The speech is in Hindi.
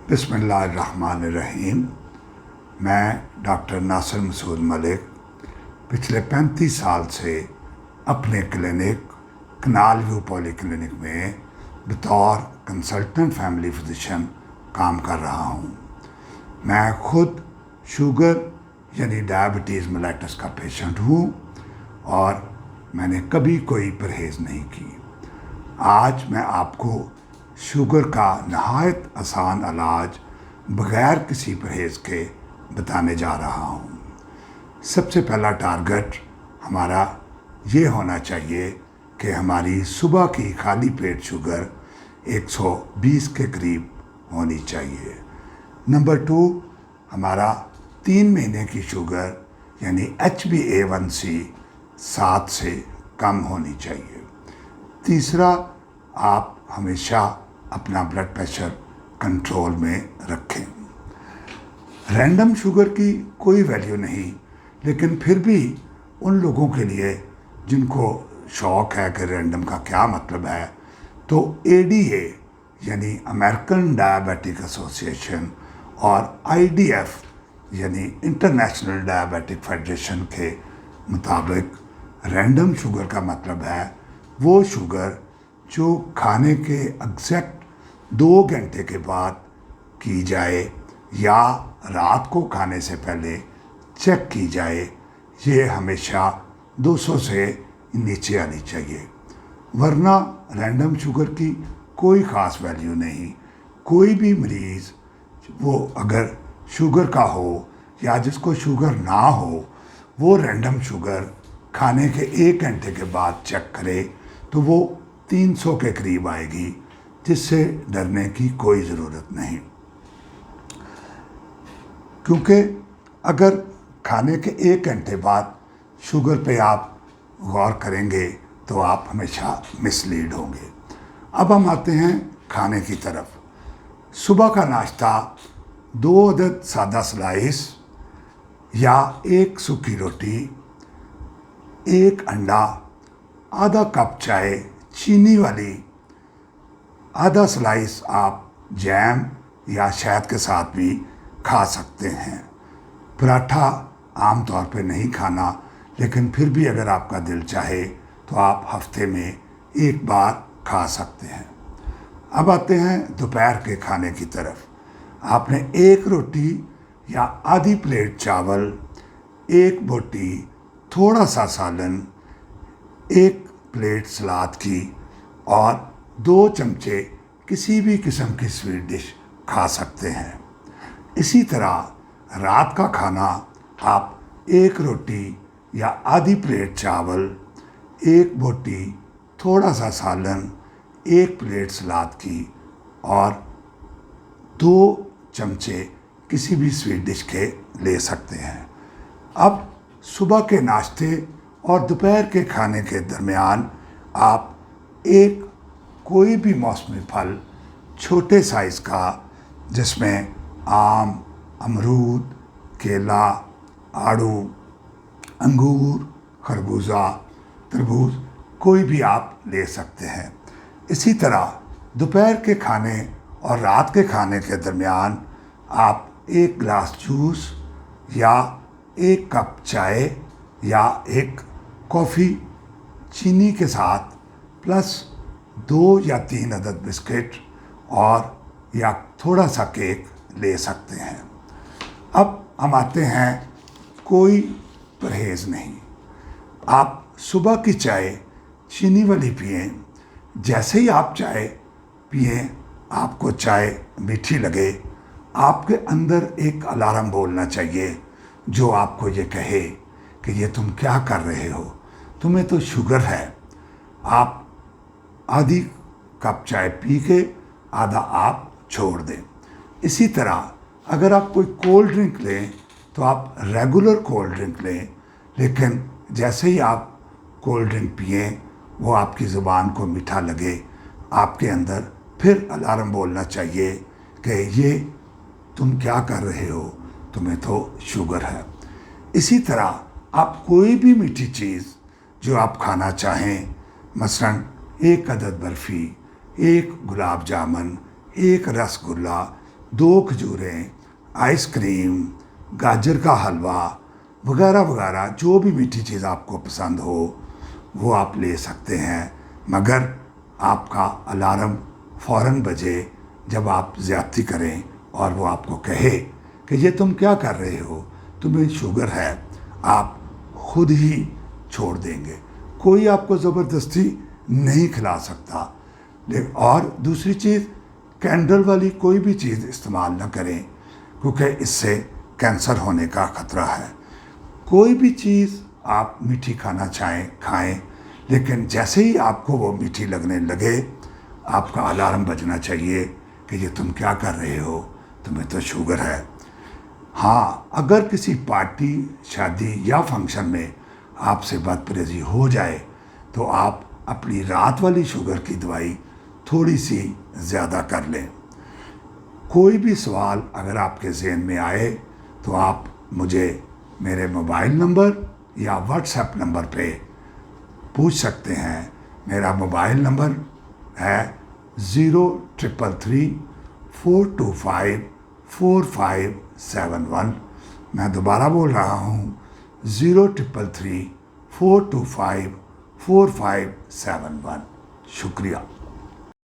बिस्मिल्लाहिर्रहमानिर्रहीम। मैं डॉक्टर नासिर मसूद मलिक पिछले 35 साल से अपने क्लिनिक कनाल व्यू पॉली क्लिनिक में बतौर कंसल्टेंट फैमिली फिजिशियन काम कर रहा हूँ। मैं खुद शुगर यानी डायबिटीज़ मेलाइटस का पेशेंट हूँ और मैंने कभी कोई परहेज़ नहीं की। आज मैं आपको शुगर का नहायत आसान इलाज बग़ैर किसी परहेज़ के बताने जा रहा हूँ। सबसे पहला टारगेट हमारा ये होना चाहिए कि हमारी सुबह की खाली पेट शुगर 120 के करीब होनी चाहिए। नंबर 2, हमारा 3 महीने की शुगर यानी HbA1c 7 से कम होनी चाहिए। तीसरा, आप हमेशा अपना ब्लड प्रेशर कंट्रोल में रखें। रैंडम शुगर की कोई वैल्यू नहीं, लेकिन फिर भी उन लोगों के लिए जिनको शौक़ है कि रैंडम का क्या मतलब है, तो ADA यानी अमेरिकन डायबिटिक एसोसिएशन और IDF यानी इंटरनेशनल डायबिटिक फेडरेशन के मुताबिक रैंडम शुगर का मतलब है वो शुगर जो खाने के एग्जैक्ट 2 घंटे के बाद की जाए या रात को खाने से पहले चेक की जाए। ये हमेशा 200 से नीचे आनी चाहिए, वरना रैंडम शुगर की कोई ख़ास वैल्यू नहीं। कोई भी मरीज़ वो अगर शुगर का हो या जिसको शुगर ना हो, वो रैंडम शुगर खाने के 1 घंटे के बाद चेक करे तो वो 300 के करीब आएगी, जिससे डरने की कोई ज़रूरत नहीं। क्योंकि अगर खाने के 1 घंटे बाद शुगर पे आप गौर करेंगे तो आप हमेशा मिसलीड होंगे। अब हम आते हैं खाने की तरफ। सुबह का नाश्ता 2 अदद सादा स्लाइस या 1 सूखी रोटी, 1 अंडा, आधा कप चाय चीनी वाली, आधा स्लाइस आप जैम या शहद के साथ भी खा सकते हैं। पराठा आम तौर पे नहीं खाना, लेकिन फिर भी अगर आपका दिल चाहे तो आप हफ्ते में 1 बार खा सकते हैं। अब आते हैं दोपहर के खाने की तरफ। आपने 1 रोटी या आधी प्लेट चावल, 1 बोटी, थोड़ा सा सालन, 1 प्लेट सलाद की और 2 चमचे किसी भी किस्म की स्वीट डिश खा सकते हैं। इसी तरह रात का खाना आप 1 रोटी या आधी प्लेट चावल, 1 बोटी, थोड़ा सा सालन, 1 प्लेट सलाद की और 2 चमचे किसी भी स्वीट डिश के ले सकते हैं। अब सुबह के नाश्ते और दोपहर के खाने के दरमियान आप कोई भी मौसमी फल छोटे साइज़ का, जिसमें आम, अमरूद, केला, आड़ू, अंगूर, खरबूजा, तरबूज, कोई भी आप ले सकते हैं। इसी तरह दोपहर के खाने और रात के खाने के दरमियान आप 1 गिलास जूस या 1 कप चाय या 1 कॉफ़ी चीनी के साथ प्लस 2 या 3 अदद बिस्किट और या थोड़ा सा केक ले सकते हैं। अब हम आते हैं कोई परहेज़ नहीं। आप सुबह की चाय चीनी वाली पिएं। जैसे ही आप चाय पिएं, आपको चाय मीठी लगे, आपके अंदर एक अलार्म बोलना चाहिए जो आपको ये कहे कि ये तुम क्या कर रहे हो, तुम्हें तो शुगर है। आप आधी कप चाय पी के आधा आप छोड़ दें। इसी तरह अगर आप कोई कोल्ड ड्रिंक लें तो आप रेगुलर कोल्ड ड्रिंक लें, लेकिन जैसे ही आप कोल्ड ड्रिंक पिएं वो आपकी ज़ुबान को मीठा लगे, आपके अंदर फिर अलार्म बोलना चाहिए कि ये तुम क्या कर रहे हो, तुम्हें तो शुगर है। इसी तरह आप कोई भी मीठी चीज़ जो आप खाना चाहें, मसलन 1 अदद बर्फ़ी, 1 गुलाब जामुन, 1 रसगुल्ला, 2 खजूरें, आइसक्रीम, गाजर का हलवा वगैरह वगैरह, जो भी मीठी चीज़ आपको पसंद हो वो आप ले सकते हैं, मगर आपका अलार्म फ़ौरन बजे जब आप ज़्यादती करें और वो आपको कहे कि ये तुम क्या कर रहे हो, तुम्हें शुगर है, आप खुद ही छोड़ देंगे। कोई आपको ज़बरदस्ती नहीं खिला सकता। और दूसरी चीज़, कैंडल वाली कोई भी चीज़ इस्तेमाल न करें, क्योंकि इससे कैंसर होने का ख़तरा है। कोई भी चीज़ आप मीठी खाना चाहें खाएं, लेकिन जैसे ही आपको वो मीठी लगने लगे आपका अलार्म बजना चाहिए कि ये तुम क्या कर रहे हो, तुम्हें तो शुगर है। हाँ, अगर किसी पार्टी, शादी या फंक्शन में आपसे बदपरहेज़ी हो जाए तो आप अपनी रात वाली शुगर की दवाई थोड़ी सी ज़्यादा कर लें। कोई भी सवाल अगर आपके ज़हन में आए तो आप मुझे मेरे मोबाइल नंबर या व्हाट्सएप नंबर पे पूछ सकते हैं। मेरा मोबाइल नंबर है 0333 425 4571। मैं दोबारा बोल रहा हूँ, 0333 425 4571। शुक्रिया।